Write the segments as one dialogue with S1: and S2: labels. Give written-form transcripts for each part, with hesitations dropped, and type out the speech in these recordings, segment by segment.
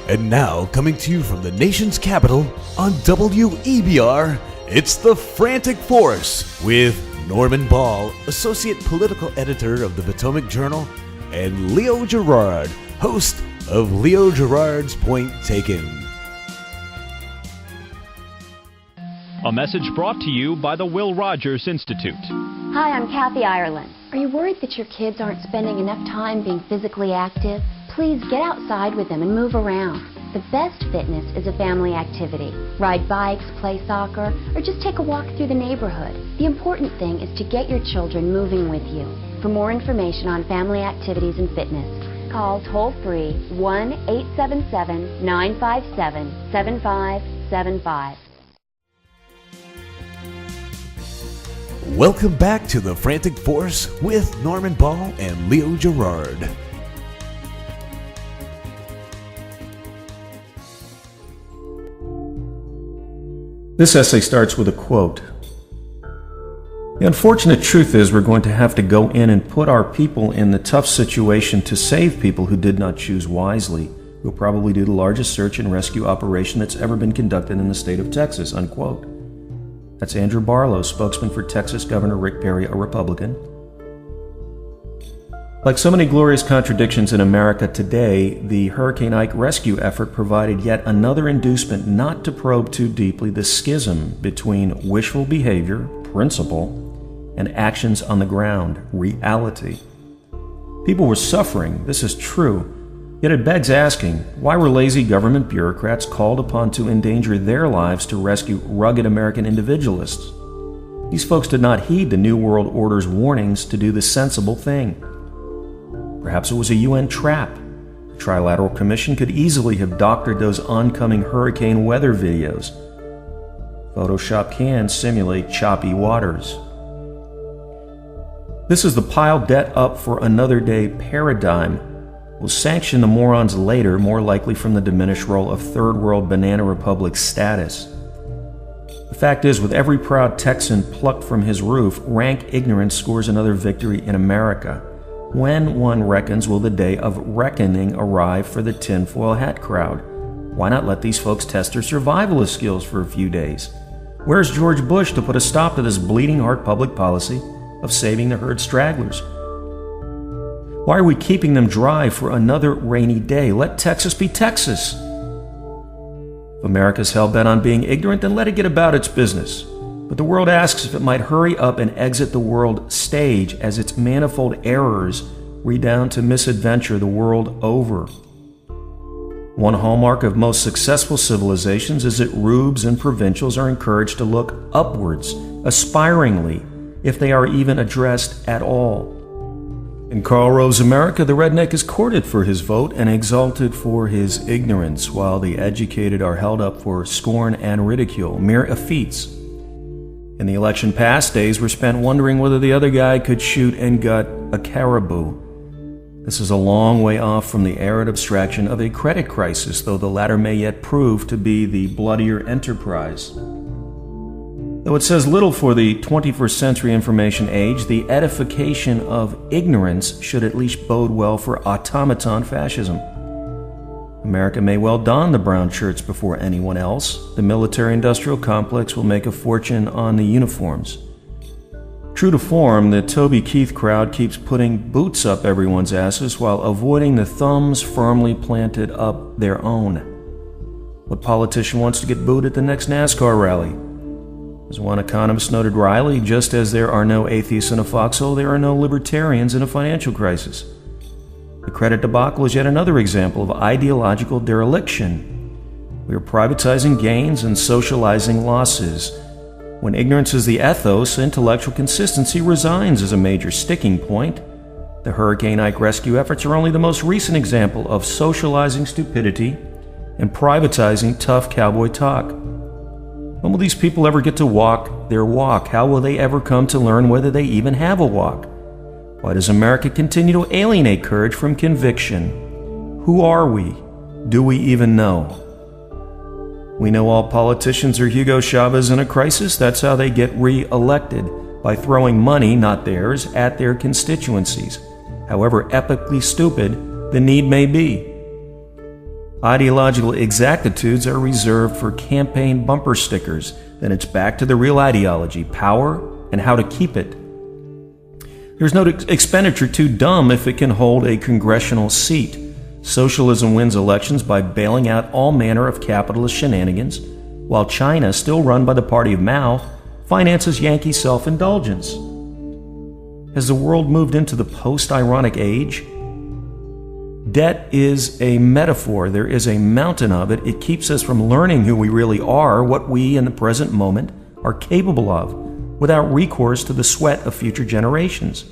S1: And now, coming to you from the nation's capital on WEBR, it's the Frantic Force with Norman Ball, Associate Political Editor of the Potomac Journal, and Leo Gerard, host of Leo Gerard's Point Taken.
S2: A message brought to you by the Will Rogers Institute.
S3: Hi, I'm Kathy Ireland. Are you worried that your kids aren't spending enough time being physically active? Please get outside with them and move around. The best fitness is a family activity. Ride bikes, play soccer, or just take a walk through the neighborhood. The important thing is to get your children moving with you. For more information on family activities and fitness, call toll-free 1-877-957-7575.
S1: Welcome back to the Frantic Force with Norman Ball and Leo Gerard.
S4: This essay starts with a quote. The unfortunate truth is we're going to have to go in and put our people in the tough situation to save people who did not choose wisely. We'll probably do the largest search and rescue operation that's ever been conducted in the state of Texas, unquote. That's Andrew Barlow, spokesman for Texas Governor Rick Perry, a Republican. Like so many glorious contradictions in America today, the Hurricane Ike rescue effort provided yet another inducement not to probe too deeply the schism between wishful behavior, principle, and actions on the ground, reality. People were suffering, this is true, yet it begs asking, why were lazy government bureaucrats called upon to endanger their lives to rescue rugged American individualists? These folks did not heed the New World Order's warnings to do the sensible thing. Perhaps it was a UN trap. The Trilateral Commission could easily have doctored those oncoming hurricane weather videos. Photoshop can simulate choppy waters. This is the pile debt up for another day paradigm. We'll sanction the morons later, more likely from the diminished role of third world banana republic status. The fact is, with every proud Texan plucked from his roof, rank ignorance scores another victory in America. When, one reckons, will the day of reckoning arrive for the tinfoil hat crowd? Why not let these folks test their survivalist skills for a few days? Where's George Bush to put a stop to this bleeding heart public policy of saving the herd stragglers? Why are we keeping them dry for another rainy day? Let Texas be Texas. If America's hell-bent on being ignorant, then let it get about its business. But the world asks if it might hurry up and exit the world stage as its manifold errors redound to misadventure the world over. One hallmark of most successful civilizations is that rubes and provincials are encouraged to look upwards, aspiringly, if they are even addressed at all. In Karl Rove's America, the redneck is courted for his vote and exalted for his ignorance, while the educated are held up for scorn and ridicule, mere effetes. In the election past, days were spent wondering whether the other guy could shoot and gut a caribou. This is a long way off from the arid abstraction of a credit crisis, though the latter may yet prove to be the bloodier enterprise. Though it says little for the 21st century information age, the edification of ignorance should at least bode well for automaton fascism. America may well don the brown shirts before anyone else. The military-industrial complex will make a fortune on the uniforms. True to form, the Toby Keith crowd keeps putting boots up everyone's asses while avoiding the thumbs firmly planted up their own. What politician wants to get booed at the next NASCAR rally? As one economist noted wryly, just as there are no atheists in a foxhole, there are no libertarians in a financial crisis. The credit debacle is yet another example of ideological dereliction. We are privatizing gains and socializing losses. When ignorance is the ethos, intellectual consistency resigns as a major sticking point. The Hurricane Ike rescue efforts are only the most recent example of socializing stupidity and privatizing tough cowboy talk. When will these people ever get to walk their walk? How will they ever come to learn whether they even have a walk? Why does America continue to alienate courage from conviction? Who are we? Do we even know? We know all politicians are Hugo Chavez in a crisis. That's how they get re-elected, by throwing money, not theirs, at their constituencies, however epically stupid the need may be. Ideological exactitudes are reserved for campaign bumper stickers. Then it's back to the real ideology, power, and how to keep it. There's no expenditure too dumb if it can hold a congressional seat. Socialism wins elections by bailing out all manner of capitalist shenanigans, while China, still run by the party of Mao, finances Yankee self-indulgence. Has the world moved into the post-ironic age? Debt is a metaphor. There is a mountain of it. It keeps us from learning who we really are, what we in the present moment are capable of, without recourse to the sweat of future generations.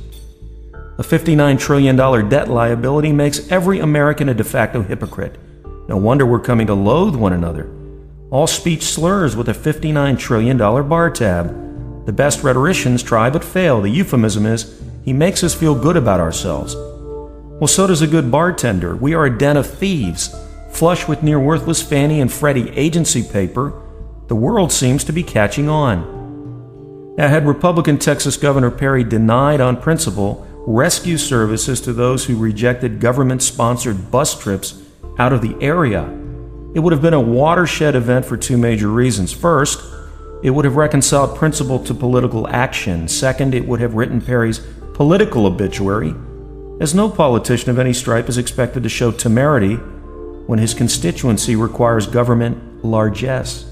S4: A $59 trillion debt liability makes every American a de facto hypocrite. No wonder we're coming to loathe one another. All speech slurs with a $59 trillion bar tab. The best rhetoricians try but fail. The euphemism is, he makes us feel good about ourselves. Well, so does a good bartender. We are a den of thieves, flush with near-worthless Fannie and Freddie agency paper. The world seems to be catching on. Now, had Republican Texas Governor Perry denied on principle rescue services to those who rejected government-sponsored bus trips out of the area, it would have been a watershed event for two major reasons. First, it would have reconciled principle to political action. Second, it would have written Perry's political obituary, as no politician of any stripe is expected to show temerity when his constituency requires government largesse.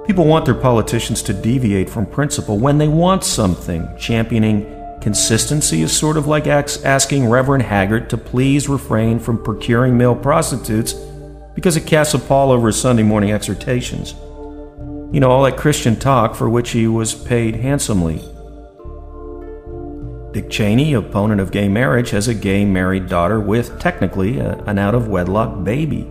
S4: People want their politicians to deviate from principle when they want something. Championing consistency is sort of like asking Reverend Haggart to please refrain from procuring male prostitutes because it casts a pall over his Sunday morning exhortations. You know, all that Christian talk for which he was paid handsomely. Dick Cheney, opponent of gay marriage, has a gay married daughter with, technically, an out-of-wedlock baby.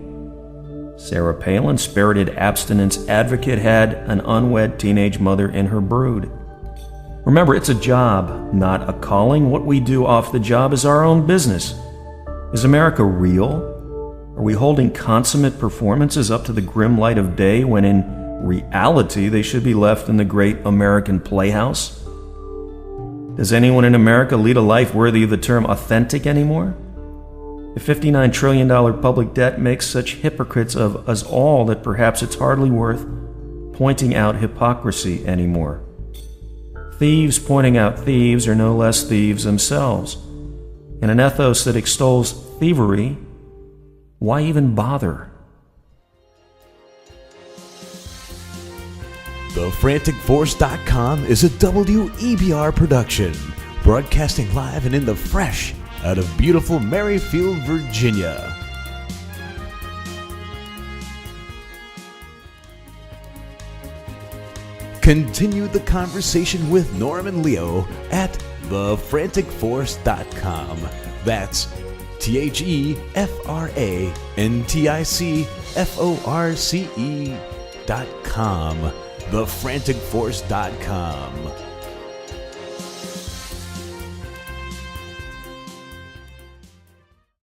S4: Sarah Palin, spirited abstinence advocate, had an unwed teenage mother in her brood. Remember, it's a job, not a calling. What we do off the job is our own business. Is America real? Are we holding consummate performances up to the grim light of day when in reality they should be left in the great American playhouse? Does anyone in America lead a life worthy of the term authentic anymore? The $59 trillion public debt makes such hypocrites of us all that perhaps it's hardly worth pointing out hypocrisy anymore. Thieves pointing out thieves are no less thieves themselves. In an ethos that extols thievery, why even bother?
S1: TheFranticForce.com is a WEBR production, broadcasting live and in the fresh out of beautiful Merrifield, Virginia. Continue the conversation with Norm and Leo at TheFranticForce.com. That's TheFranticForce.com. TheFranticForce.com.